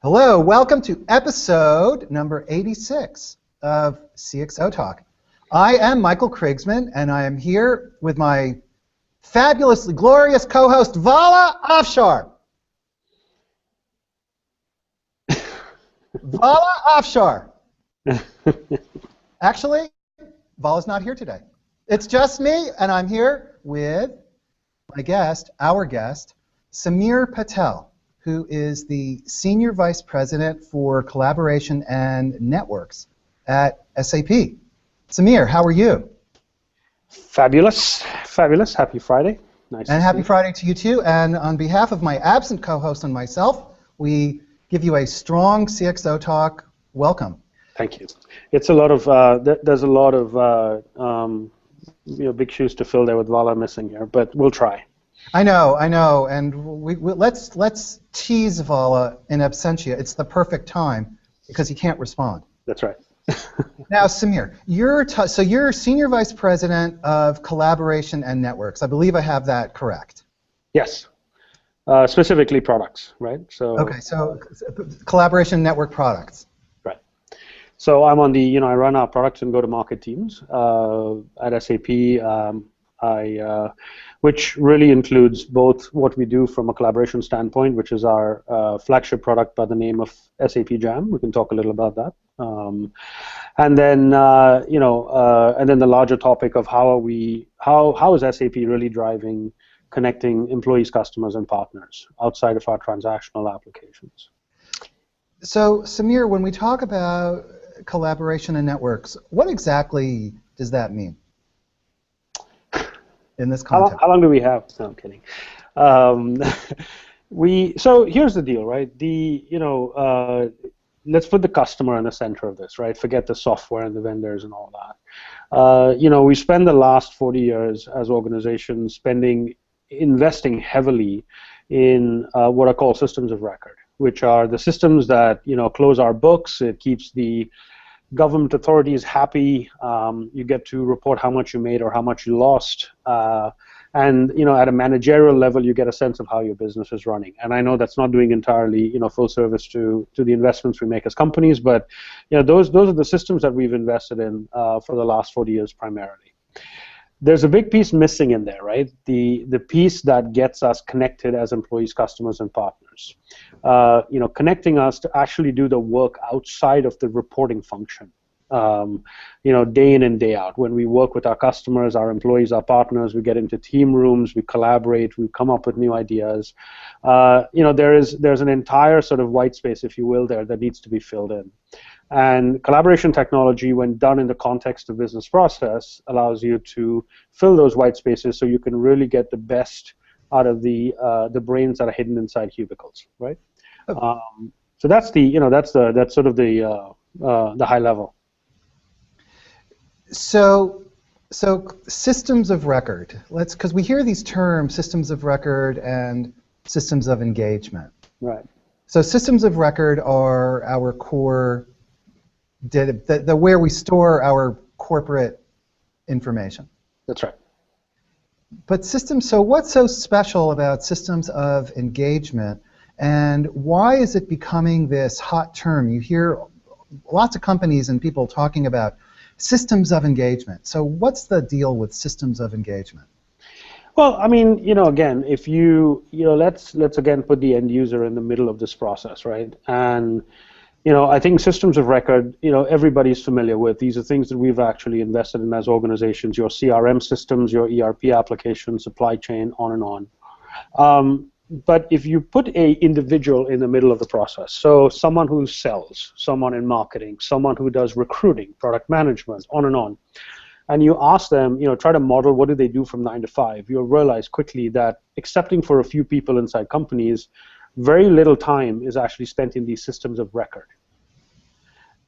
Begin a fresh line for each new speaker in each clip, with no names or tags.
Hello, welcome to episode number 86 of CXOTalk. I am Michael Krigsman, and I am here with my fabulously glorious co-host, Vala Afshar. Vala Afshar. Actually, Vala's not here today. It's just me, and I'm here with my guest, our guest, Sameer Patel, who is the Senior Vice President for Collaboration and Networks at SAP. Sameer, how are you?
Fabulous, fabulous. Happy Friday. Nice.
And happy Friday to you too. And on behalf of my absent co-host and myself, we give you a strong CXOTalk welcome.
Thank you. It's a lot of there's a lot of big shoes to fill there with Vala missing here, but we'll try.
I know, and let's tease Vala in absentia. It's the perfect time because he can't respond.
That's right.
Now, Sameer, you're Senior Vice President of Collaboration and Networks. I believe I have that correct.
Yes. Specifically products, right?
Okay, so collaboration network products.
Right. So I'm on the, I run our products and go-to-market teams at SAP. Which really includes both what we do from a collaboration standpoint, which is our flagship product by the name of SAP Jam. We can talk a little about that, and then the larger topic of how is SAP really driving connecting employees, customers, and partners outside of our transactional applications.
So, Sameer, when we talk about collaboration and networks, what exactly does that mean? In this context.
How long do we have? No, I'm kidding. So here's the deal, right? Let's put the customer in the center of this, right? Forget the software and the vendors and all that. We spend the last 40 years as organizations investing heavily in what are called systems of record, which are the systems that close our books. It keeps the government authorities happy. You get to report how much you made or how much you lost, and at a managerial level, you get a sense of how your business is running. And I know that's not doing entirely full service to the investments we make as companies, but those are the systems that we've invested in for the last 40 years primarily. There's a big piece missing in there, right? The piece that gets us connected as employees, customers, and partners. Connecting us to actually do the work outside of the reporting function. Day in and day out. When we work with our customers, our employees, our partners, we get into team rooms, we collaborate, we come up with new ideas. There's an entire sort of white space, if you will, there that needs to be filled in. And collaboration technology, when done in the context of business process, allows you to fill those white spaces so you can really get the best out of the brains that are hidden inside cubicles, right? Okay. So that's that's sort of the high level.
So systems of record. Because we hear these terms, systems of record and systems of engagement.
Right.
So systems of record are our core data, where we store our corporate information.
That's right.
But so what's so special about systems of engagement, and why is it becoming this hot term? You hear lots of companies and people talking about systems of engagement. So what's the deal with systems of engagement?
Well, I mean, again, if let's again put the end user in the middle of this process, right? And I think systems of record, everybody's familiar with. These are things that we've actually invested in as organizations, your CRM systems, your ERP applications, supply chain, on and on. But if you put a individual in the middle of the process, so someone who sells, someone in marketing, someone who does recruiting, product management, on, and you ask them, try to model what do they do from 9 to 5, you'll realize quickly that excepting for a few people inside companies, very little time is actually spent in these systems of record,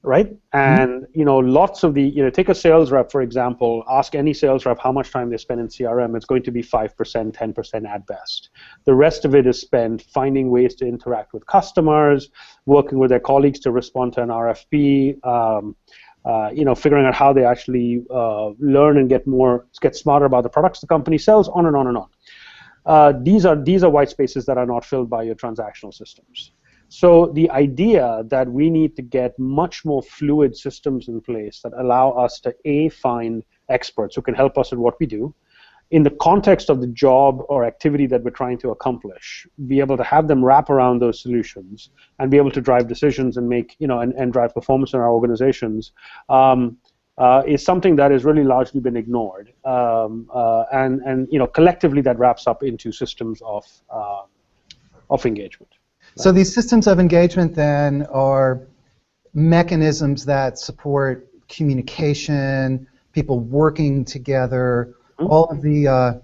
right? And lots of take a sales rep, for example, ask any sales rep how much time they spend in CRM. It's going to be 5%, 10% at best. The rest of it is spent finding ways to interact with customers, working with their colleagues to respond to an RFP, figuring out how they actually learn and get smarter about the products the company sells, on and on and on. These are white spaces that are not filled by your transactional systems. So the idea that we need to get much more fluid systems in place that allow us to find experts who can help us in what we do, in the context of the job or activity that we're trying to accomplish, be able to have them wrap around those solutions and be able to drive decisions and make, and drive performance in our organizations, is something that has really largely been ignored. And collectively that wraps up into systems of engagement.
So these systems of engagement then are mechanisms that support communication, people working together, all of the.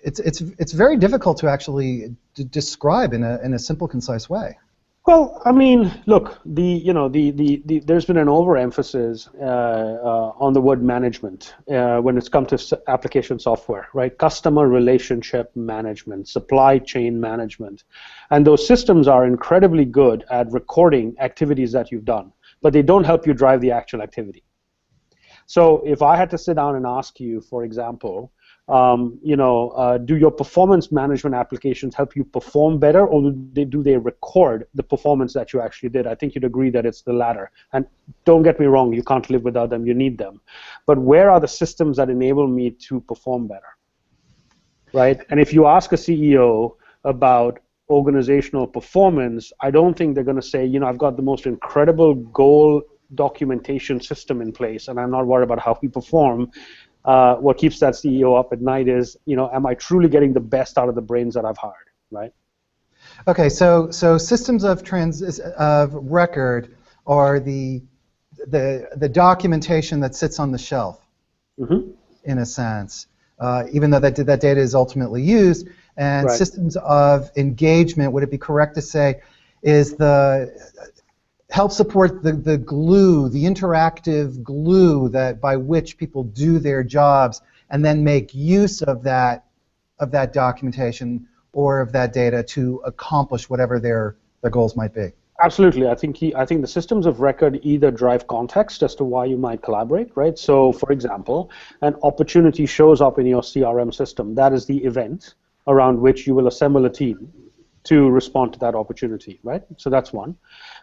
It's very difficult to actually describe in a simple, concise way.
Well, I mean, look, there's been an overemphasis on the word management when it's come to application software, right? Customer relationship management, supply chain management, and those systems are incredibly good at recording activities that you've done, but they don't help you drive the actual activity. So if I had to sit down and ask you, for example, do your performance management applications help you perform better, or do they record the performance that you actually did? I think you'd agree that it's the latter. And don't get me wrong, you can't live without them, you need them. But where are the systems that enable me to perform better, right? And if you ask a CEO about organizational performance, I don't think they're going to say, I've got the most incredible goal documentation system in place, and I'm not worried about how we perform. What keeps that CEO up at night is, am I truly getting the best out of the brains that I've hired, right?
Okay, so systems of record are the documentation that sits on the shelf, in a sense, even though that data is ultimately used. And systems of engagement, would it be correct to say, is help support the glue, the interactive glue by which people do their jobs, and then make use of that documentation or of that data to accomplish whatever their goals might be.
Absolutely. I think the systems of record either drive context as to why you might collaborate, right? So, for example, an opportunity shows up in your CRM system. That is the event around which you will assemble a team to respond to that opportunity, right? So that's one.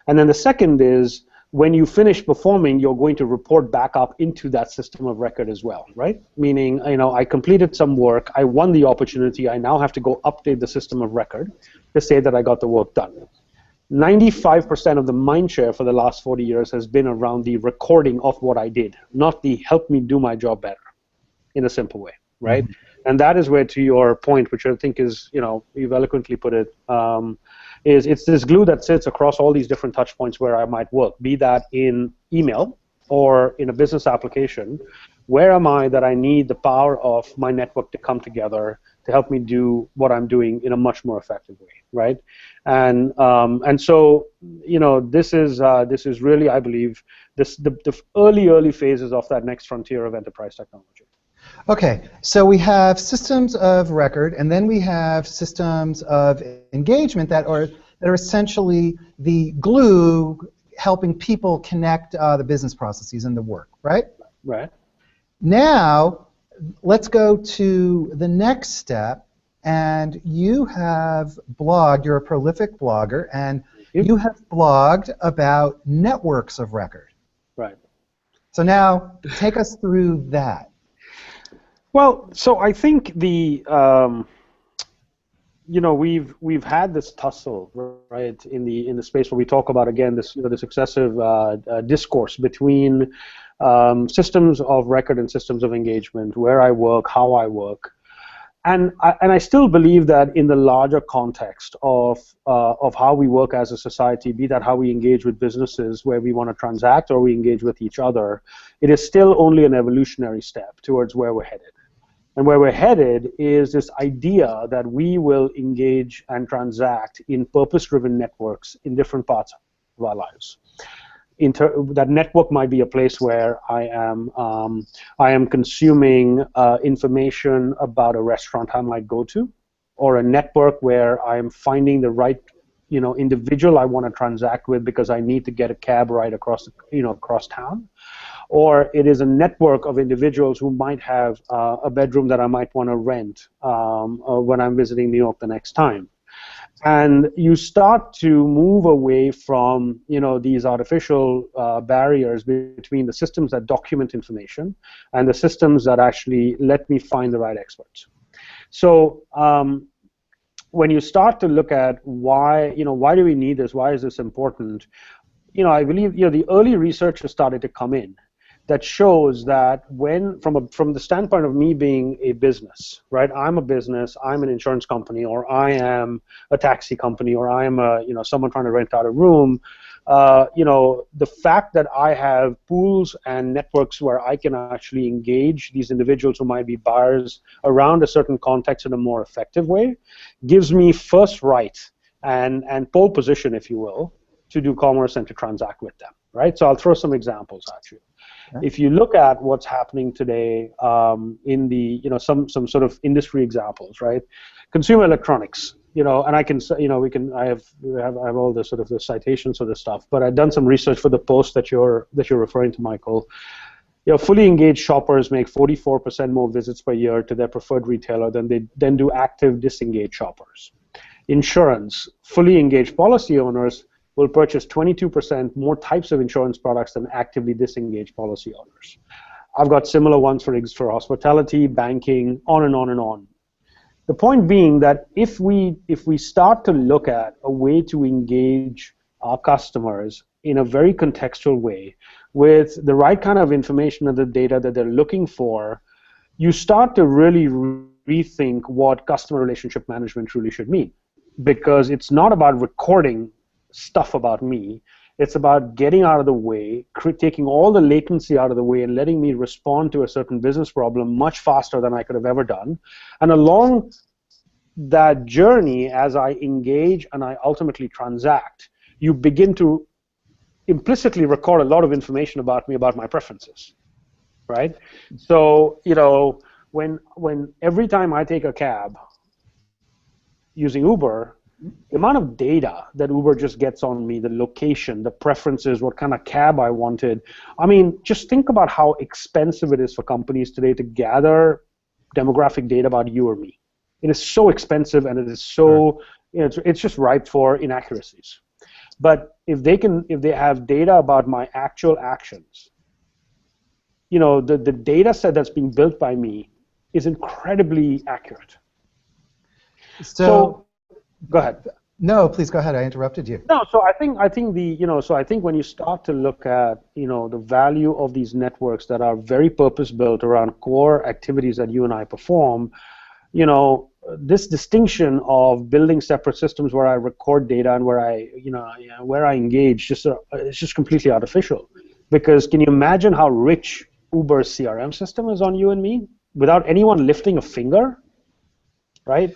And then the second is, when you finish performing, you're going to report back up into that system of record as well, right? Meaning, I completed some work, I won the opportunity, I now have to go update the system of record to say that I got the work done. 95% of the mind share for the last 40 years has been around the recording of what I did, not the help me do my job better, in a simple way, right? And that is where, to your point, which I think is, you've eloquently put it, is it's this glue that sits across all these different touch points where I might work, be that in email or in a business application. Where am I that I need the power of my network to come together to help me do what I'm doing in a much more effective way, right? And so, this is really, I believe, the early phases of that next frontier of enterprise technology.
Okay, so we have systems of record, and then we have systems of engagement that are essentially the glue helping people connect the business processes and the work, right?
Right.
Now, let's go to the next step, and you have blogged, you're a prolific blogger, and you have blogged about networks of record.
Right.
So now, take us through that.
Well, so I think we've had this tussle, right, in the space where we talk about, again, this excessive discourse between systems of record and systems of engagement, where I work, how I work, and I still believe that in the larger context of how we work as a society, be that how we engage with businesses where we want to transact or we engage with each other, it is still only an evolutionary step towards where we're headed. And where we're headed is this idea that we will engage and transact in purpose-driven networks in different parts of our lives. That network might be a place where I am consuming information about a restaurant I might go to, or a network where I am finding the right individual I want to transact with because I need to get a cab ride across town. Or it is a network of individuals who might have a bedroom that I might want to rent when I'm visiting New York the next time. And you start to move away from, these artificial barriers between the systems that document information and the systems that actually let me find the right experts. So when you start to look at why do we need this, why is this important, I believe the early research has started to come in that shows that when, from the standpoint of me being a business, right? I'm a business, I'm an insurance company, or I am a taxi company, or I am someone trying to rent out a room. The fact that I have pools and networks where I can actually engage these individuals who might be buyers around a certain context in a more effective way gives me first right and pole position, if you will, to do commerce and to transact with them, right? So I'll throw some examples at you. Okay. If you look at what's happening today in the, some sort of industry examples, right? Consumer electronics, and I can, I have all the sort of the citations for this stuff, but I've done some research for the post that you're referring to, Michael. Fully engaged shoppers make 44% more visits per year to their preferred retailer than do active disengaged shoppers. Insurance, fully engaged policy owners will purchase 22% more types of insurance products than actively disengaged policy owners. I've got similar ones for hospitality, banking, on and on and on. The point being that if we start to look at a way to engage our customers in a very contextual way with the right kind of information and the data that they're looking for, you start to really rethink what customer relationship management really should mean. Because it's not about recording stuff about me. It's about getting out of the way, taking all the latency out of the way, and letting me respond to a certain business problem much faster than I could have ever done. And along that journey, as I engage and I ultimately transact, you begin to implicitly record a lot of information about me, about my preferences, right? So, when every time I take a cab using Uber, the amount of data that Uber just gets on me, the location, the preferences, what kind of cab I wanted. I mean, just think about how expensive it is for companies today to gather demographic data about you or me. It is so expensive, and it is so, it's just ripe for inaccuracies. But if they have data about my actual actions, the data set that's being built by me is incredibly accurate. So go ahead.
No, please go ahead. I interrupted you.
No, so I think when you start to look at the value of these networks that are very purpose-built around core activities that you and I perform, this distinction of building separate systems where I record data and where I engage it's just completely artificial. Because can you imagine how rich Uber's CRM system is on you and me without anyone lifting a finger, right?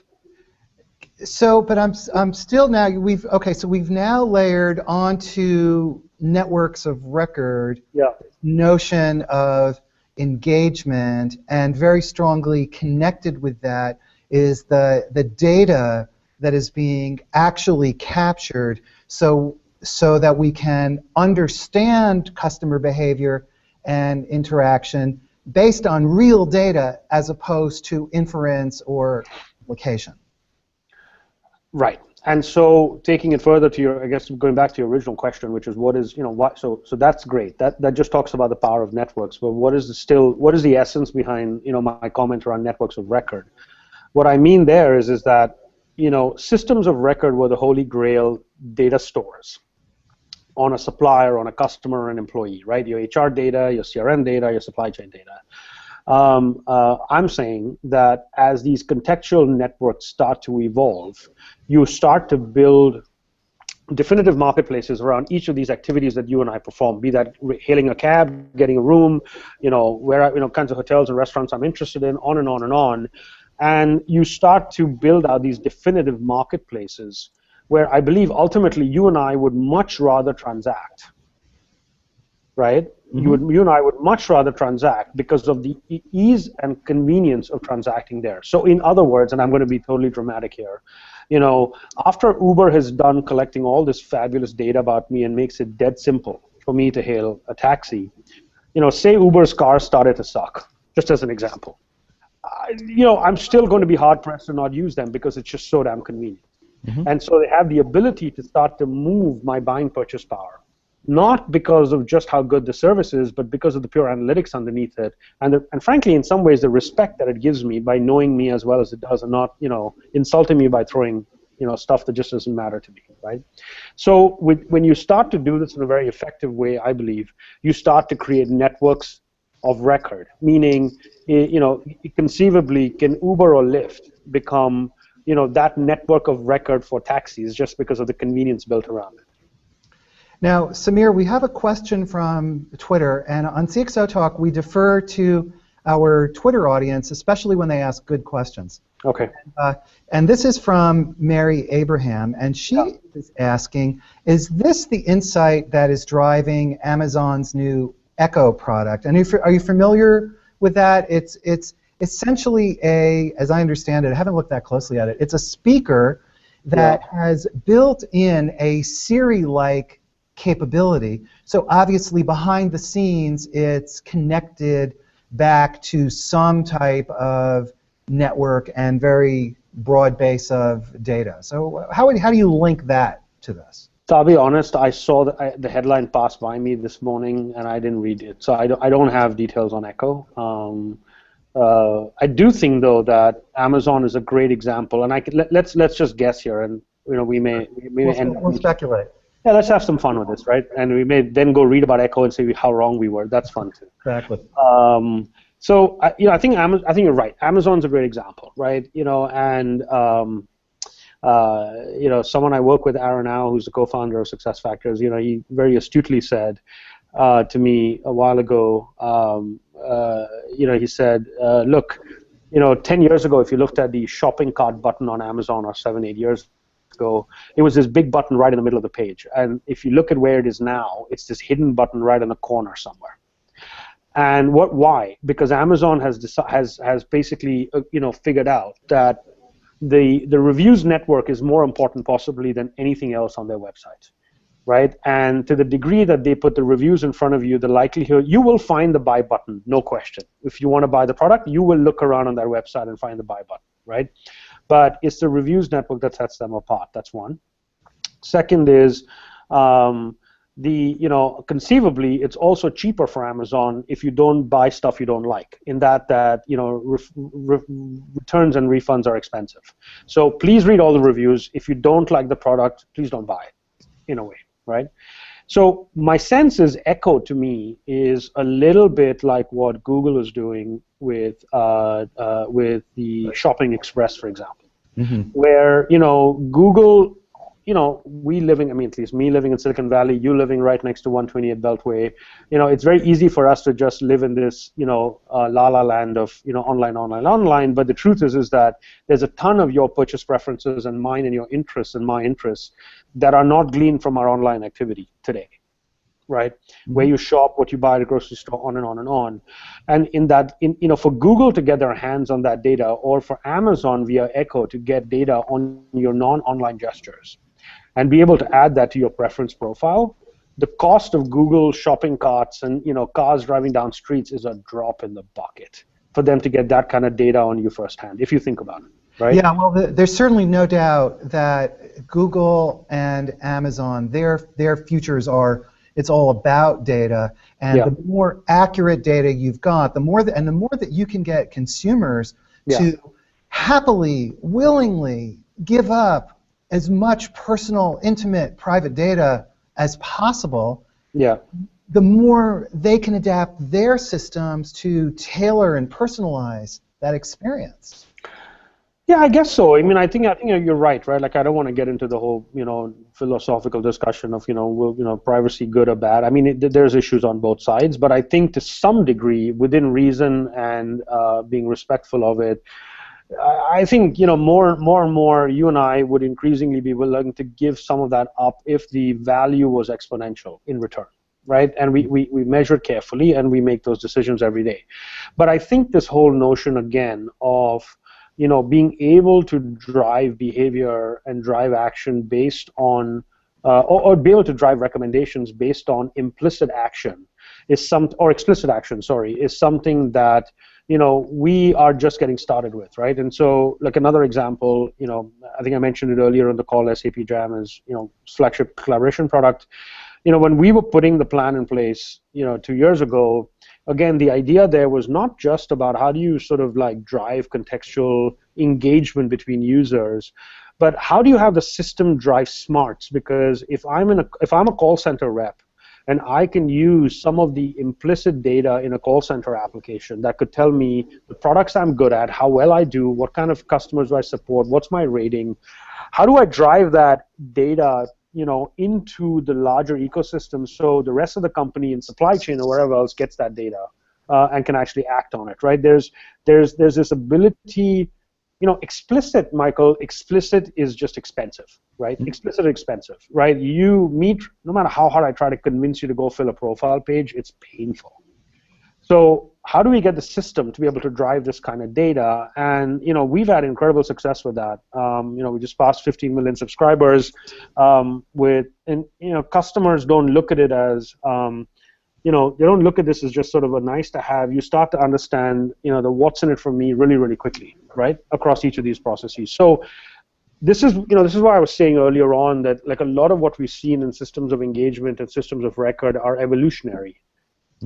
So, but I'm still now. We've now layered onto networks of record.
Yeah.
Notion of engagement, and very strongly connected with that is the data that is being actually captured, so that we can understand customer behavior and interaction based on real data as opposed to inference or application.
Right. And so taking it further to going back to your original question, which is so that's great. That just talks about the power of networks, but what is the essence behind, my comment around networks of record? What I mean there is that, systems of record were the holy grail data stores on a supplier, on a customer, or an employee, right? Your HR data, your CRM data, your supply chain data. I'm saying that as these contextual networks start to evolve, you start to build definitive marketplaces around each of these activities that you and I perform, be that hailing a cab, getting a room, kinds of hotels and restaurants I'm interested in, on and on and on. And you start to build out these definitive marketplaces where I believe ultimately you and I would much rather transact, right? Mm-hmm. You and I would much rather transact because of the ease and convenience of transacting there. So in other words, and I'm going to be totally dramatic here, after Uber has done collecting all this fabulous data about me and makes it dead simple for me to hail a taxi, say Uber's car started to suck, just as an example. I'm still going to be hard-pressed to not use them because it's just so damn convenient. And so they have the ability to start to move my buying purchase power, not because of just how good the service is, but because of the pure analytics underneath it, and frankly, in some ways, the respect that it gives me by knowing me as well as it does, and not insulting me by throwing stuff that just doesn't matter to me, right? So when you start to do this in a very effective way, I believe you start to create networks of record, meaning conceivably can Uber or Lyft become that network of record for taxis just because of the convenience built around it.
Now, Sameer, we have a question from Twitter, and on CXOTalk, we defer to our Twitter audience, especially when they ask good questions.
Okay.
And this is from Mary Abraham, and she is asking, is this the insight that is driving Amazon's new Echo product? And are you familiar with that? It's essentially as I understand it, I haven't looked that closely at it, it's a speaker that has built in a Siri-like capability. So obviously behind the scenes it's connected back to some type of network and very broad base of data. So how do you link that to this?
So I'll be honest, I saw the headline pass by me this morning and I didn't read it. So I don't have details on Echo. I do think though that Amazon is a great example, and let's just guess here, and we may end up.
We'll speculate.
Yeah, let's have some fun with this, right? And we may then go read about Echo and say how wrong we were. That's fun too.
Exactly.
So I think you're right. Amazon's a great example, right? And someone I work with, Aaron Au, who's the co-founder of SuccessFactors, he very astutely said to me a while ago, he said, look, 10 years ago, if you looked at the shopping cart button on Amazon, or 7-8 years ago, it was this big button right in the middle of the page. And if you look at where it is now, it's this hidden button right in the corner somewhere. And why? Because Amazon has basically figured out that the reviews network is more important possibly than anything else on their website, right? And to the degree that they put the reviews in front of you, the likelihood you will find the buy button, no question. If you want to buy the product, you will look around on their website and find the buy button, right? But it's the reviews network that sets them apart. That's one. Second is conceivably it's also cheaper for Amazon if you don't buy stuff you don't like, in that returns and refunds are expensive. So please read all the reviews. If you don't like the product, please don't buy it, in a way, right? So my sense is Echo to me is a little bit like what Google is doing with the Shopping Express, for example, where Google, we living, at least me living in Silicon Valley, you living right next to 128 Beltway, it's very easy for us to just live in this, la-la land of, online. But the truth is that there's a ton of your purchase preferences and mine and your interests and my interests that are not gleaned from our online activity today, right? Where you shop, what you buy at a grocery store, on and on and on. And for Google to get their hands on that data, or for Amazon via Echo to get data on your non-online gestures, and be able to add that to your preference profile, the cost of Google shopping carts and cars driving down streets is a drop in the bucket for them to get that kind of data on you firsthand, if you think about it, right?
Yeah, well, there's certainly no doubt that Google and Amazon, their futures are, it's all about data, and the more accurate data you've got, the more that you can get consumers to happily, willingly give up as much personal, intimate, private data as possible, the more they can adapt their systems to tailor and personalize that experience.
Yeah, I guess so. I think you're right? Like, I don't want to get into the whole, philosophical discussion of, privacy good or bad. There's issues on both sides, but I think to some degree, within reason and being respectful of it, I think more and more you and I would increasingly be willing to give some of that up if the value was exponential in return, right? And we measure carefully and we make those decisions every day. But I think this whole notion again of being able to drive behavior and drive action based on or be able to drive recommendations based on implicit action or explicit action, is something that we are just getting started with, right? And so, like another example, I think I mentioned it earlier on the call, SAP Jam is, flagship collaboration product. When we were putting the plan in place, 2 years ago, again, the idea there was not just about how do you sort of like drive contextual engagement between users, but how do you have the system drive smarts? Because if I'm a call center rep, and I can use some of the implicit data in a call center application that could tell me the products I'm good at, how well I do, what kind of customers do I support, what's my rating. How do I drive that data, into the larger ecosystem so the rest of the company in supply chain or wherever else gets that data and can actually act on it, right? There's this ability. Explicit, Michael, explicit is just expensive, right? Explicit is expensive, right? No matter how hard I try to convince you to go fill a profile page, it's painful. So how do we get the system to be able to drive this kind of data? And, we've had incredible success with that. We just passed 15 million subscribers customers don't look at it as, they don't look at this as just sort of a nice to have. You start to understand, the what's in it for me really, really quickly, right, across each of these processes. So this is why I was saying earlier on that like a lot of what we've seen in systems of engagement and systems of record are evolutionary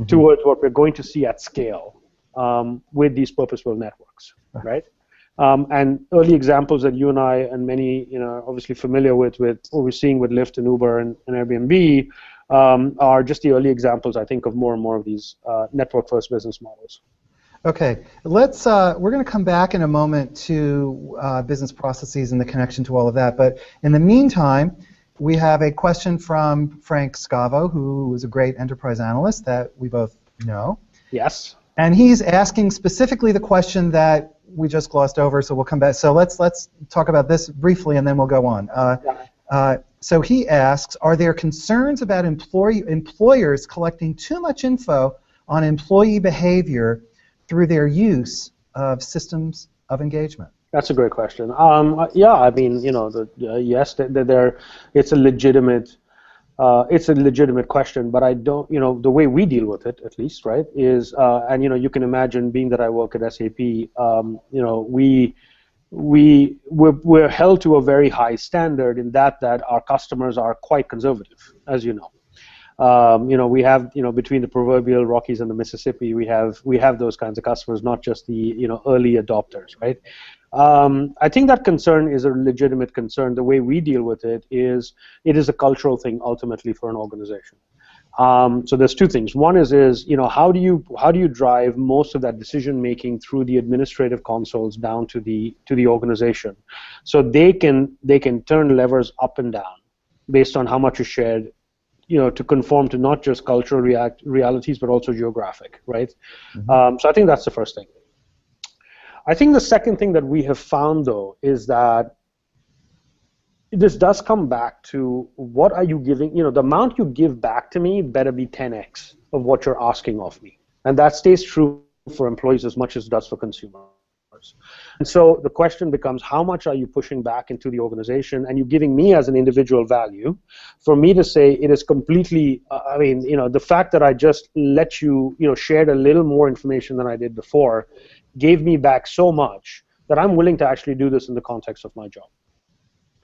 towards what we're going to see at scale with these purpose-built networks, right? And early examples that you and I and many, obviously familiar with what we're seeing with Lyft and Uber and Airbnb are just the early examples, I think, of more and more of these network-first business models.
Okay, we're going to come back in a moment to business processes and the connection to all of that. But in the meantime, we have a question from Frank Scavo, who is a great enterprise analyst that we both know.
Yes.
And he's asking specifically the question that we just glossed over, so we'll come back. So let's talk about this briefly, and then we'll go on. So he asks, are there concerns about employers collecting too much info on employee behavior through their use of systems of engagement?
That's a great question. Yeah, I mean, yes, it's a legitimate question, but I don't, the way we deal with it, at least, right, is, and you can imagine, being that I work at SAP, we're held to a very high standard in that our customers are quite conservative, as you know. We have, between the proverbial Rockies and the Mississippi, we have those kinds of customers, not just the, early adopters, right? I think that concern is a legitimate concern. The way we deal with it is a cultural thing ultimately for an organization. So there's two things. One is how do you drive most of that decision making through the administrative consoles down to the organization, so they can turn levers up and down based on how much is shared, to conform to not just cultural realities but also geographic, right? So I think that's the first thing. I think the second thing that we have found, though, is that this does come back to what are you giving, the amount you give back to me better be 10x of what you're asking of me. And that stays true for employees as much as it does for consumers. And so the question becomes, how much are you pushing back into the organization, and you giving me as an individual value for me to say it is completely, the fact that I just let you, shared a little more information than I did before gave me back so much that I'm willing to actually do this in the context of my job.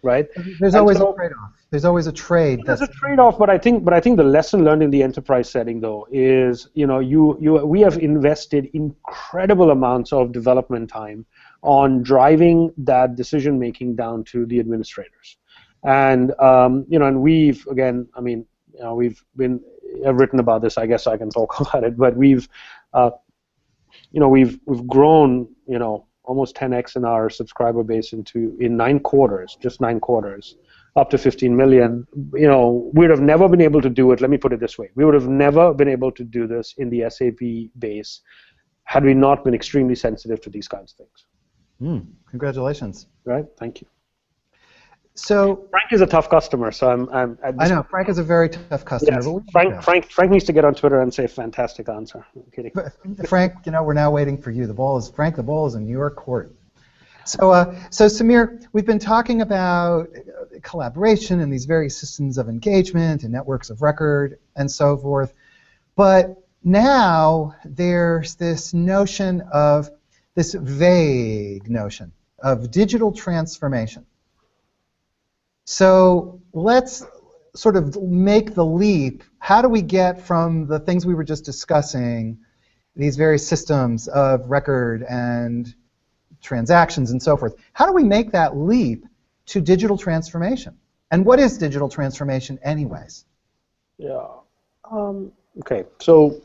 Right?
There's always a trade-off. There's always a trade.
There's a trade-off, but I think the lesson learned in the enterprise setting, though, is we have invested incredible amounts of development time on driving that decision making down to the administrators, and and we've I've written about this. I guess I can talk about it, but we've grown almost 10x in our subscriber base in 9 quarters, just 9 quarters, up to 15 million. We'd have never been able to do it. Let me put it this way: we would have never been able to do this in the SAP base had we not been extremely sensitive to these kinds of things.
Congratulations.
Right. Thank you.
So
Frank is a tough customer, so
I know Frank is a very tough customer.
Yes. Frank needs to get on Twitter and say fantastic answer. I'm kidding.
Frank, we're now waiting for you. The ball is in your court. So Sameer, we've been talking about collaboration and these various systems of engagement and networks of record and so forth. But now there's this notion of, this vague notion of digital transformation. So let's sort of make the leap. How do we get from the things we were just discussing, these various systems of record and transactions and so forth, how do we make that leap to digital transformation? And what is digital transformation anyways?
Yeah. Okay. So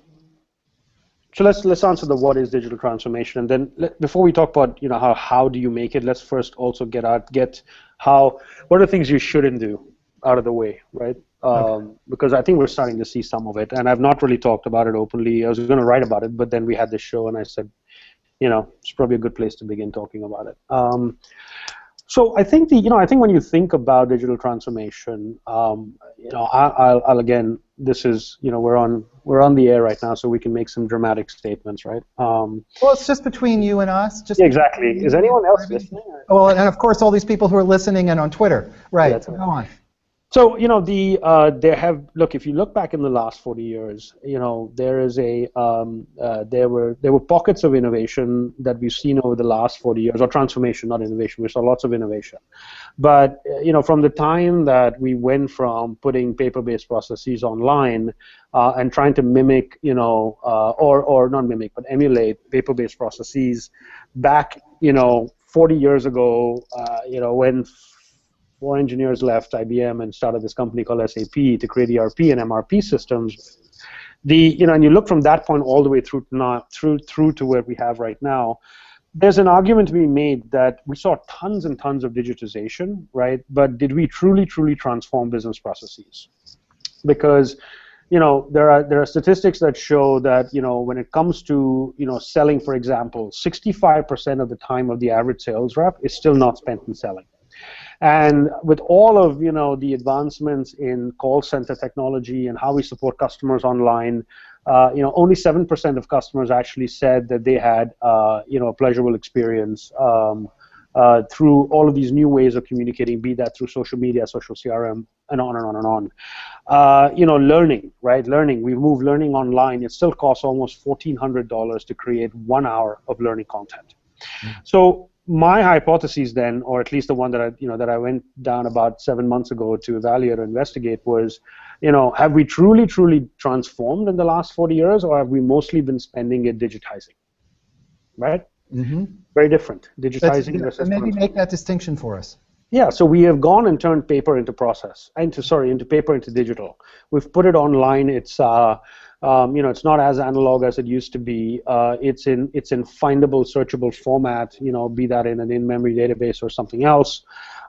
let's answer the what is digital transformation, and then before we talk about how do you make it, let's first also get what are the things you shouldn't do out of the way, right? Okay. Because I think we're starting to see some of it, and I've not really talked about it openly. I was going to write about it, but then we had this show, and I said, it's probably a good place to begin talking about it. So I think I think when you think about digital transformation, I'll again, this is we're on the air right now, so we can make some dramatic statements, right?
Well, it's just between you and us. Just
exactly. Is anyone else listening?
Well, and of course all these people who are listening and on Twitter, right? Yeah, so go on.
So if you look back in the last 40 years, there were pockets of innovation that we've seen over the last 40 years, or transformation, not innovation. We saw lots of innovation, but from the time that we went from putting paper-based processes online and trying to mimic, or not mimic, but emulate paper-based processes back, 40 years ago, when 4 engineers left IBM and started this company called SAP to create ERP and MRP systems. And you look from that point all the way through to where we have right now. There's an argument to be made that we saw tons and tons of digitization, right? But did we truly transform business processes? Because there are statistics that show that when it comes to selling, for example, 65% of the time of the average sales rep is still not spent in selling. And with all of the advancements in call center technology and how we support customers online, only 7% of customers actually said that they had a pleasurable experience through all of these new ways of communicating, be that through social media, social CRM, and on and on and on. Learning, right? We've moved learning online. It still costs almost $1,400 to create 1 hour of learning content. Mm-hmm. So my hypothesis then, or at least the one that I went down about 7 months ago to evaluate or investigate was, have we truly transformed in the last 40 years, or have we mostly been spending it digitizing? Right? Mm-hmm. Very different. Digitizing versus
maybe make that distinction for us.
Yeah, so we have gone and turned paper into paper into digital. We've put it online. It's it's not as analog as it used to be. It's in findable, searchable format. Be that in an in-memory database or something else.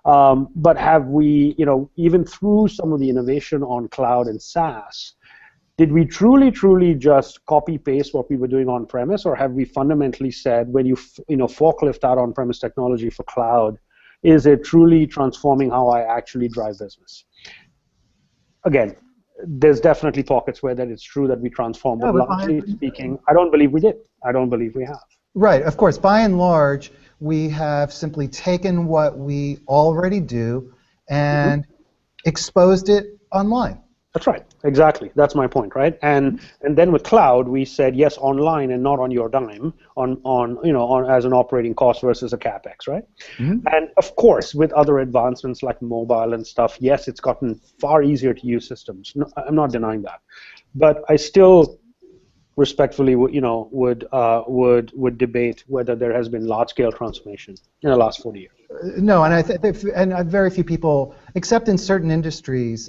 But have we, even through some of the innovation on cloud and SaaS, did we truly just copy paste what we were doing on premise, or have we fundamentally said, when you forklift out on premise technology for cloud, is it truly transforming how I actually drive business? Again, there's definitely pockets where that it's true that we transform, but largely speaking, I don't believe we did. I don't believe we have.
Right, of course. By and large, we have simply taken what we already do and exposed it online.
That's right. Exactly. That's my point, right? And then with cloud, we said yes, online and not on your dime, on as an operating cost versus a capex, right? Mm-hmm. And of course, with other advancements like mobile and stuff, yes, it's gotten far easier to use systems. No, I'm not denying that, but I still respectfully would debate whether there has been large-scale transformation in the last 40 years.
No, and very few people, except in certain industries,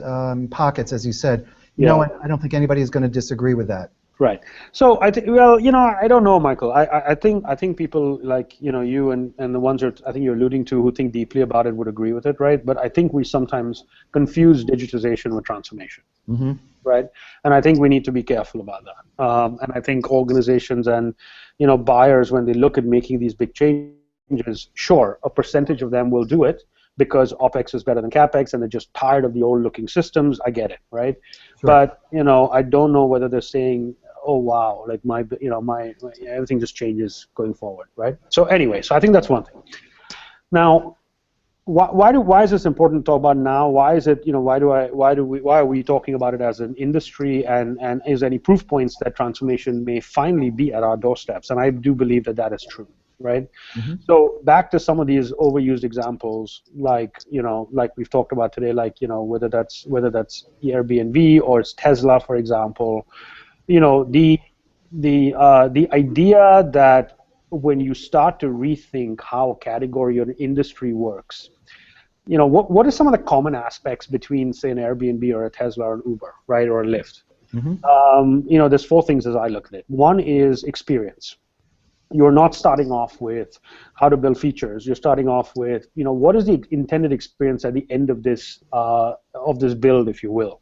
pockets, as you said. No, I don't think anybody is going to disagree with that.
Right. So I think, I don't know, Michael. I think people like you and the ones that I think you're alluding to who think deeply about it would agree with it, right? But I think we sometimes confuse digitization with transformation, mm-hmm. right? And I think we need to be careful about that. And I think organizations and buyers, when they look at making these big changes, sure, a percentage of them will do it because OpEx is better than CapEx, and they're just tired of the old-looking systems. I get it, right? Sure. But I don't know whether they're saying, oh wow, like my everything just changes going forward, right? So anyway, so I think that's one thing. Now, why is this important to talk about now? Why is it, why are we talking about it as an industry, and is there any proof points that transformation may finally be at our doorsteps? And I do believe that that is true, right?
Mm-hmm.
So back to some of these overused examples, like like we've talked about today, like whether that's Airbnb or it's Tesla, for example. The idea that when you start to rethink how a category or an industry works, what are some of the common aspects between, say, an Airbnb or a Tesla or an Uber, right, or a Lyft?
Mm-hmm.
There's four things as I look at it. One is experience. You're not starting off with how to build features. You're starting off with, what is the intended experience at the end of this build, if you will.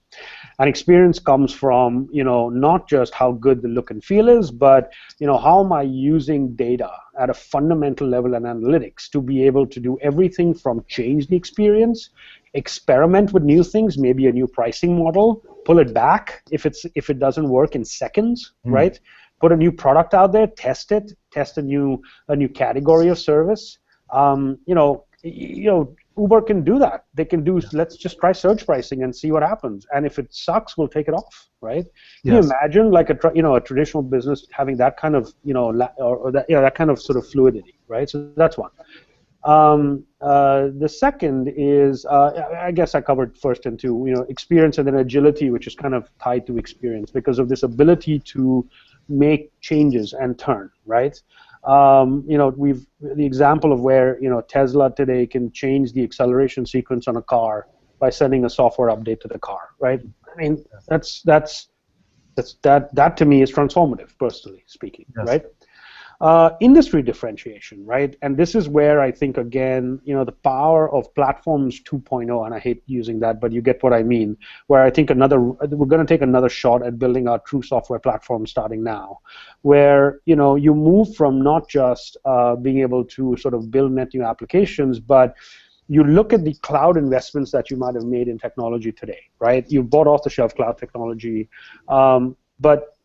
And experience comes from, not just how good the look and feel is, but, how am I using data at a fundamental level and analytics to be able to do everything from change the experience, experiment with new things, maybe a new pricing model, pull it back if it doesn't work in seconds, right? Put a new product out there, test a new category of service. Uber can do that. They can do, let's just try surge pricing and see what happens. And if it sucks, we'll take it off, right? Can you imagine like a traditional business having that kind of that kind of sort of fluidity, right? So that's one. The second is, I guess I covered first and two, experience, and then agility, which is kind of tied to experience because of this ability to make changes and turn, right? The example of where Tesla today can change the acceleration sequence on a car by sending a software update to the car, right? I mean, that to me is transformative, personally speaking, right? Industry differentiation, right? And this is where I think, again, the power of platforms 2.0, and I hate using that, but you get what I mean, where I think we're going to take another shot at building our true software platform starting now, where, you move from not just being able to sort of build net new applications, but you look at the cloud investments that you might have made in technology today, right? You bought off-the-shelf cloud technology, but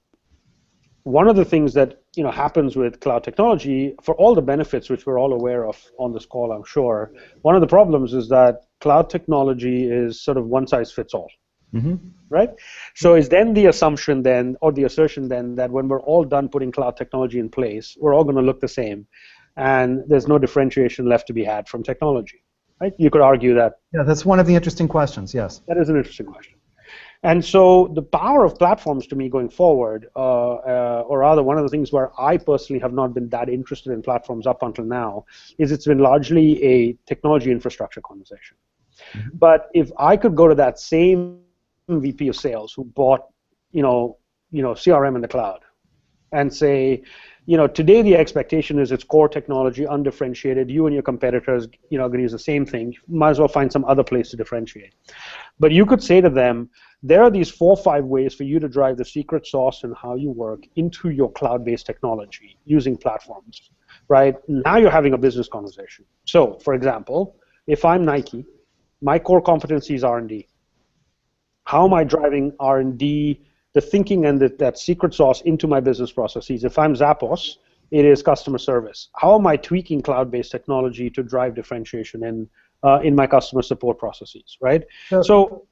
one of the things that happens with cloud technology, for all the benefits which we're all aware of on this call, I'm sure, one of the problems is that cloud technology is sort of one size fits all, right? So is then the assumption then, or the assertion then, that when we're all done putting cloud technology in place, we're all going to look the same, and there's no differentiation left to be had from technology, right? You could argue that.
Yeah, that's one of the interesting questions. Yes.
That is an interesting question. And so the power of platforms to me going forward, or rather one of the things where I personally have not been that interested in platforms up until now, is it's been largely a technology infrastructure conversation. But if I could go to that same VP of sales who bought, CRM in the cloud and say, today the expectation is it's core technology, undifferentiated. You and your competitors, are going to use the same thing. Might as well find some other place to differentiate. But you could say to them, there are these 4 or 5 ways for you to drive the secret sauce and how you work into your cloud-based technology using platforms, right? Now you're having a business conversation. So, for example, if I'm Nike, my core competency is R&D. How am I driving R&D, the thinking and that secret sauce into my business processes? If I'm Zappos, it is customer service. How am I tweaking cloud-based technology to drive differentiation in my customer support processes, right? So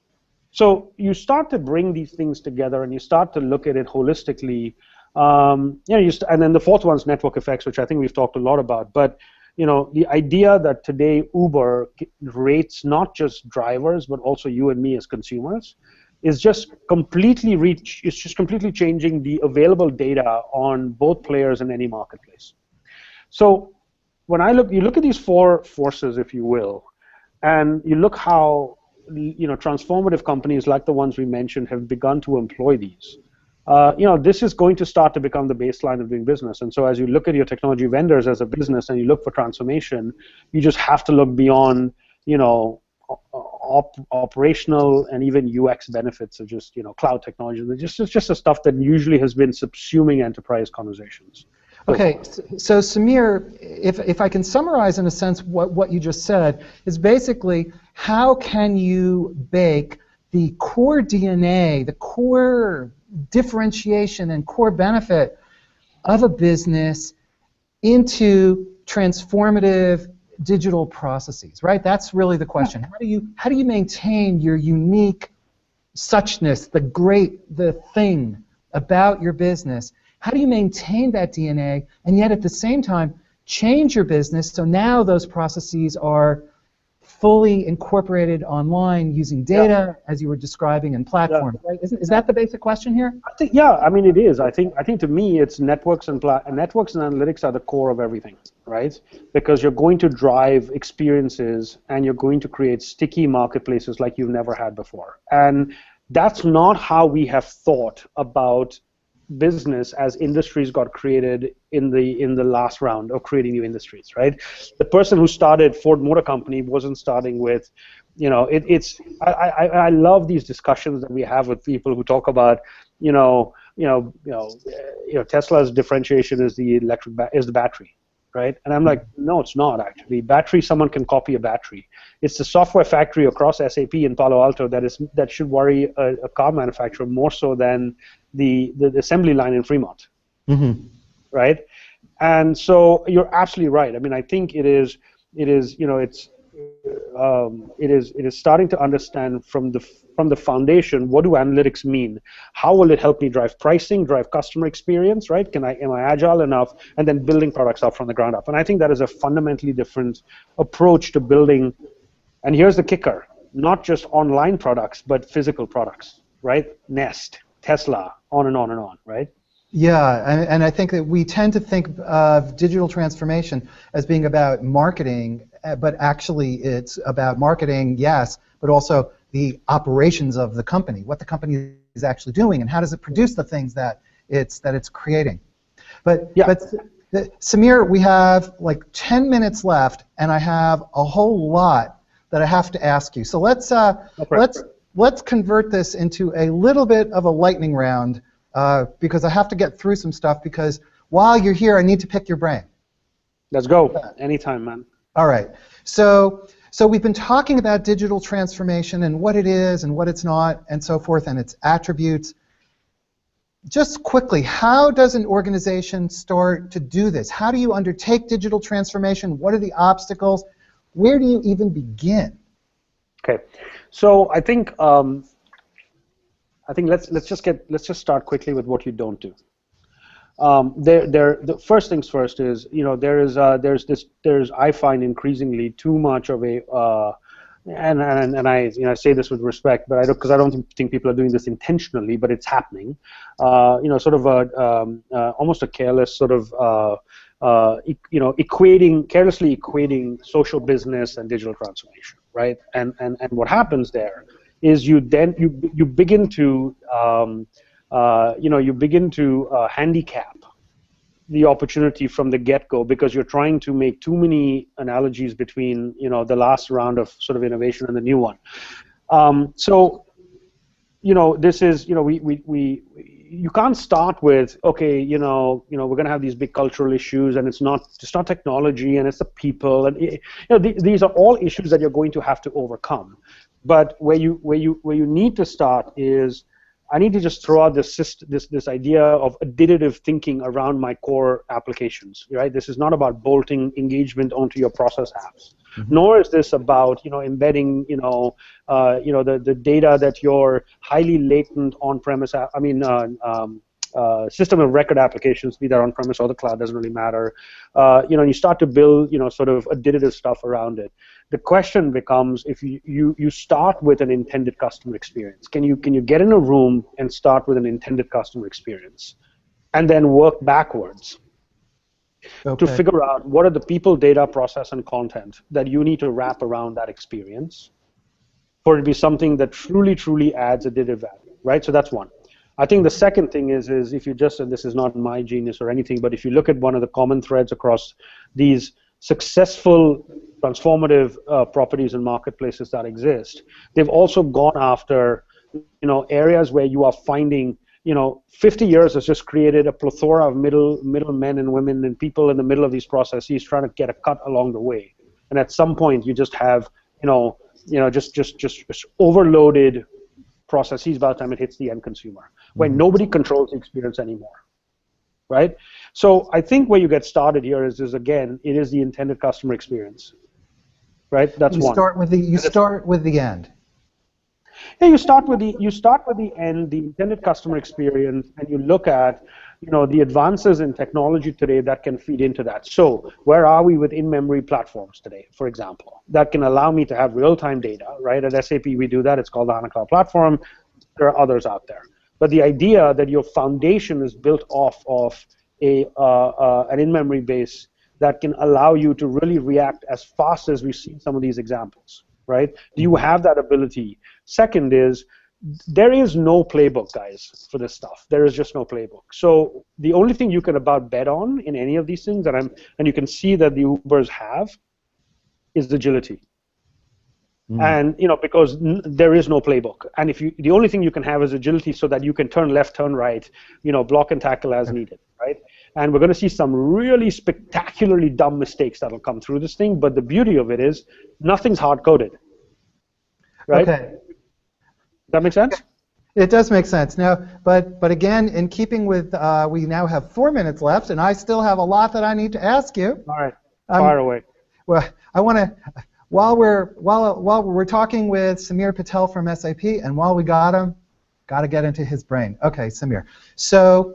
you start to bring these things together and you start to look at it holistically. And then the fourth one is network effects, which I think we've talked a lot about. But the idea that today Uber rates not just drivers but also you and me as consumers is just completely changing the available data on both players in any marketplace. So when you look at these 4 forces, if you will, and you look how transformative companies like the ones we mentioned have begun to employ these. This is going to start to become the baseline of doing business. And so as you look at your technology vendors as a business and you look for transformation, you just have to look beyond, operational and even UX benefits of just, cloud technology. It's just the stuff that usually has been subsuming enterprise conversations.
Okay, so Sameer, if I can summarize in a sense what you just said, is basically how can you bake the core DNA, the core differentiation and core benefit of a business into transformative digital processes, right? That's really the question. How do you maintain your unique suchness, the thing about your business? How do you maintain that DNA and yet at the same time change your business so now those processes are fully incorporated online using data, as you were describing, and platforms, right? Is that the basic question here?
I think, yeah, I mean it is. I think to me it's networks and analytics are the core of everything, right? Because you're going to drive experiences and you're going to create sticky marketplaces like you've never had before. And that's not how we have thought about business as industries got created in the last round of creating new industries, right? The person who started Ford Motor Company wasn't starting with, I love these discussions that we have with people who talk about, Tesla's differentiation is the battery, right? And I'm like, no, it's not actually. Battery, someone can copy a battery. It's the software factory across SAP in Palo Alto that should worry a car manufacturer more so than the assembly line in Fremont, right? And so you're absolutely right. I mean, I think it is starting to understand from the foundation, what do analytics mean? How will it help me drive pricing, drive customer experience, right? Am I agile enough? And then building products up from the ground up. And I think that is a fundamentally different approach to building. And here's the kicker: not just online products, but physical products, right? Nest, Tesla, on and on and on, right?
Yeah, and I think that we tend to think of digital transformation as being about marketing, but actually it's about marketing, yes, but also the operations of the company, what the company is actually doing, and how does it produce the things that it's creating. But Sameer, we have like 10 minutes left, and I have a whole lot that I have to ask you. So let's convert this into a little bit of a lightning round, because I have to get through some stuff, because while you're here, I need to pick your brain.
Let's go. Anytime, man.
All right. So we've been talking about digital transformation and what it is and what it's not and so forth and its attributes. Just quickly, how does an organization start to do this? How do you undertake digital transformation? What are the obstacles? Where do you even begin?
Okay. So I think let's just start quickly with what you don't do. The first things first is, I find increasingly too much of a and I say this with respect, but because I don't think people are doing this intentionally, but it's happening. Sort of almost a careless sort of carelessly equating social business and digital transformation, right? And what happens there is you begin to handicap the opportunity from the get-go, because you're trying to make too many analogies between the last round of sort of innovation and the new one. This is you can't start with, okay, we're going to have these big cultural issues, and it's not technology, and it's the people, and these are all issues that you're going to have to overcome. But where you need to start is, I need to just throw out this idea of additive thinking around my core applications, right? This is not about bolting engagement onto your process apps, nor is this about embedding the data that your highly latent on-premise system of record applications, be that on-premise or the cloud, doesn't really matter. You start to build sort of additive stuff around it. The question becomes, if you start with an intended customer experience, can you get in a room and start with an intended customer experience, and then work backwards to figure out what are the people, data, process, and content that you need to wrap around that experience for it to be something that truly adds additive value, right? So that's one. I think the second thing is if you just, and this is not my genius or anything, but if you look at one of the common threads across these successful transformative properties and marketplaces that exist, they've also gone after areas where you are finding 50 years has just created a plethora of middle men and women and people in the middle of these processes trying to get a cut along the way, and at some point you just have just overloaded processes by the time it hits the end consumer, where nobody controls the experience anymore, right? So I think where you get started here is again, it is the intended customer experience. right? That's
You
one.
start with the end.
Yeah, you start with the end, the intended customer experience, and you look at, the advances in technology today that can feed into that. So where are we with in-memory platforms today, for example, that can allow me to have real-time data, right? At SAP we do that. It's called the HANA Cloud Platform. There are others out there, but the idea that your foundation is built off of an in-memory base that can allow you to really react as fast as we've seen some of these examples, right? Do you have that ability? Second is, there is no playbook, guys, for this stuff. There is just no playbook. So the only thing you can about bet on in any of these things, and you can see that the Ubers have, is agility. And because there is no playbook, and the only thing you can have is agility, so that you can turn left, turn right, block and tackle as needed, right? And we're going to see some really spectacularly dumb mistakes that'll come through this thing. But the beauty of it is nothing's hard coded, right?
Okay.
Does that make sense?
It does make sense. Now, but again, in keeping with, we now have 4 minutes left, and I still have a lot that I need to ask you.
All right, fire away.
Well, I want to, while we're talking with Sameer Patel from SAP, and while we got him, got to get into his brain. Okay, Sameer. So,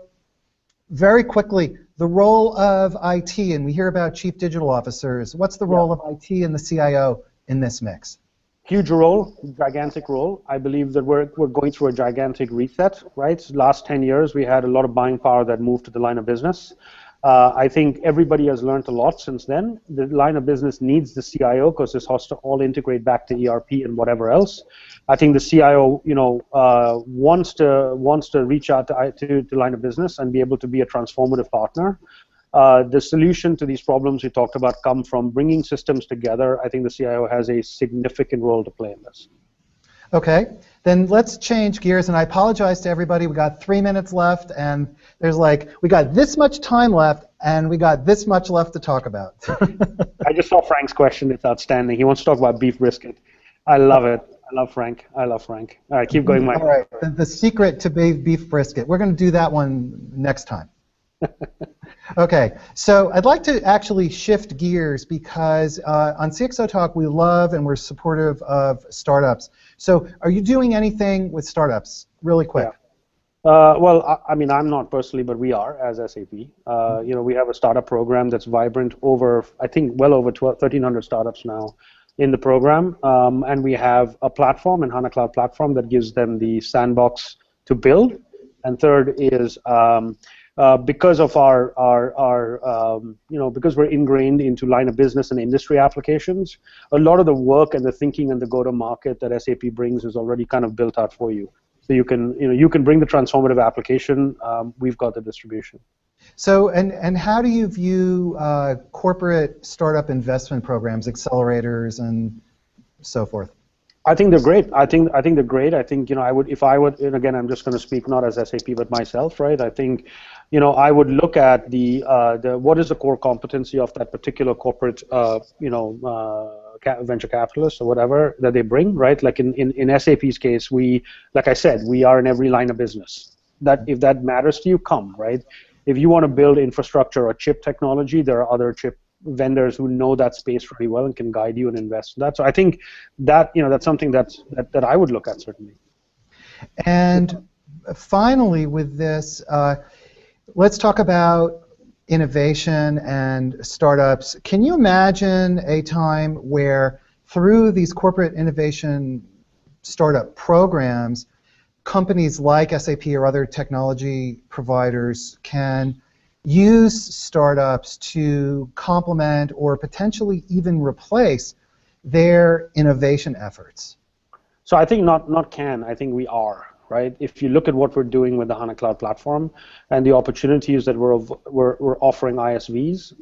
very quickly, the role of IT, and we hear about chief digital officers. What's the role of IT and the CIO in this mix?
Huge role, gigantic role. I believe that we're going through a gigantic reset, right? Last 10 years, we had a lot of buying power that moved to the line of business. I think everybody has learned a lot since then. The line of business needs the CIO because this has to all integrate back to ERP and whatever else. I think the CIO, wants to reach out to line of business and be able to be a transformative partner. The solution to these problems we talked about come from bringing systems together. I think the CIO has a significant role to play in this.
Okay, then let's change gears, and I apologize to everybody. We got 3 minutes left, and there's we got this much time left, and we got this much left to talk about.
I just saw Frank's question. It's outstanding. He wants to talk about beef brisket. I love it. I love Frank. I love Frank. All right, keep going, Mike.
All right, the secret to beef brisket. We're going to do that one next time. Okay, so I'd like to actually shift gears because on CXOTalk we love and we're supportive of startups. So are you doing anything with startups, really quick?
Yeah. Well, I mean, I'm not personally, but we are as SAP. We have a startup program that's vibrant over, I think, well over 1,300 startups now in the program, and we have a platform, an HANA Cloud Platform, that gives them the sandbox to build. And third is because of because we're ingrained into line of business and industry applications, a lot of the work and the thinking and the go-to-market that SAP brings is already kind of built out for you. So you can bring the transformative application. We've got the distribution.
So and how do you view corporate startup investment programs, accelerators, and so forth?
I think they're great. I think they're great. I think I would, if I would, and again, I'm just going to speak not as SAP but myself, right? I think I would look at the what is the core competency of that particular corporate venture capitalist or whatever that they bring, right? Like in SAP's case, like I said, we are in every line of business. That if that matters to you, come, right? If you want to build infrastructure or chip technology, there are other chip vendors who know that space really well and can guide you and invest in that. So I think that that's something that I would look at, certainly.
And finally, with this, let's talk about innovation and startups. Can you imagine a time where through these corporate innovation startup programs, companies like SAP or other technology providers can use startups to complement or potentially even replace their innovation efforts?
So I think not can, I think we are, right? If you look at what we're doing with the HANA Cloud Platform and the opportunities that we're offering ISVs,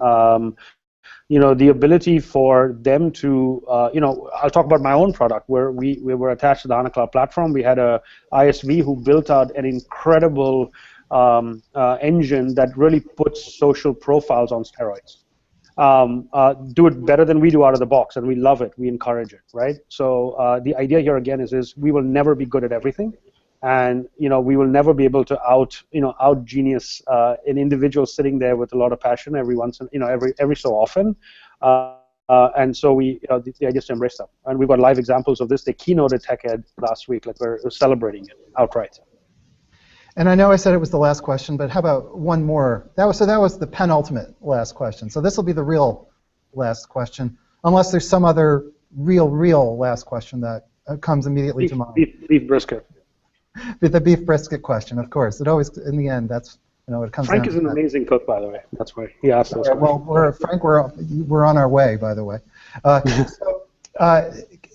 the ability for them to, I'll talk about my own product where we were attached to the HANA Cloud Platform. We had a ISV who built out an incredible engine that really puts social profiles on steroids. Do it better than we do out of the box, and we love it. We encourage it, right? So the idea here again is we will never be good at everything, and we will never be able to out genius an individual sitting there with a lot of passion every so often. And so the idea is to embrace them. And we've got live examples of this. They keynoted TechEd last week. Like we're celebrating it outright.
And I know I said it was the last question, but how about one more? That was the penultimate last question. So this will be the real last question, unless there's some other real last question that comes immediately to mind.
Beef brisket.
The beef brisket question, of course. It always, in the end, that's it comes
Frank
down
is
to
an
that.
amazing cook, by the way. That's why he asked those questions.
Well, Frank, we're on our way, by the way.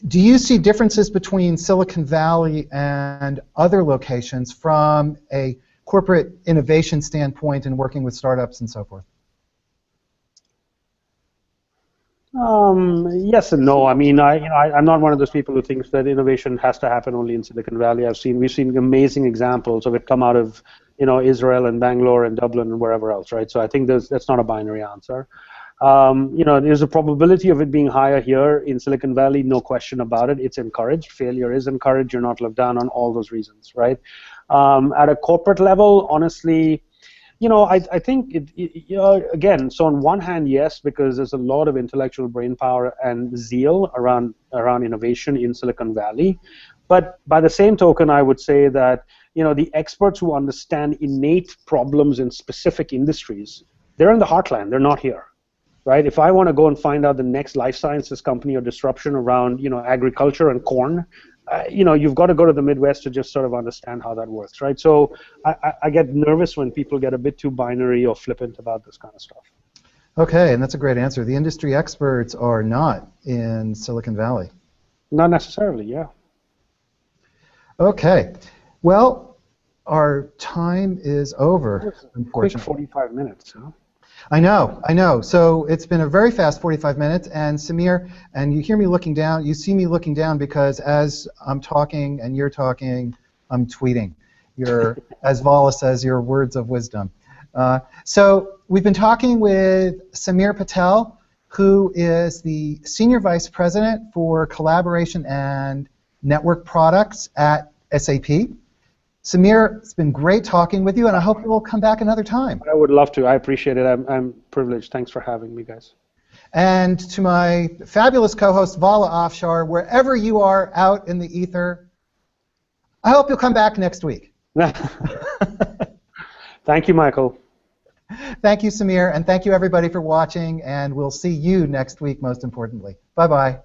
Do you see differences between Silicon Valley and other locations from a corporate innovation standpoint in working with startups and so forth?
Yes and no. I mean, I'm not one of those people who thinks that innovation has to happen only in Silicon Valley. We've seen amazing examples of it come out of Israel and Bangalore and Dublin and wherever else, right? So I think that's not a binary answer. There's a probability of it being higher here in Silicon Valley, no question about it. It's encouraged. Failure is encouraged. You're not looked down on all those reasons, right? At a corporate level, honestly, I think again. So on one hand, yes, because there's a lot of intellectual brainpower and zeal around innovation in Silicon Valley. But by the same token, I would say that the experts who understand innate problems in specific industries, they're in the heartland. They're not here. Right? If I want to go and find out the next life sciences company or disruption around, agriculture and corn, you've got to go to the Midwest to just sort of understand how that works, right? So I get nervous when people get a bit too binary or flippant about this kind of stuff.
Okay, and that's a great answer. The industry experts are not in Silicon Valley.
Not necessarily, yeah.
Okay. Well, our time is over, unfortunately.
Quick 45 minutes, huh?
I know. So it's been a very fast 45 minutes, and Sameer, and you hear me looking down, you see me looking down because as I'm talking and you're talking, I'm tweeting. As Vala says, your words of wisdom. So we've been talking with Sameer Patel, who is the Senior Vice President for Collaboration and Network Products at SAP. Sameer, it's been great talking with you, and I hope you will come back another time.
I would love to. I appreciate it. I'm privileged. Thanks for having me, guys.
And to my fabulous co-host, Vala Afshar, wherever you are out in the ether, I hope you'll come back next week.
Thank you, Michael.
Thank you, Sameer, and thank you, everybody, for watching, and we'll see you next week, most importantly. Bye-bye.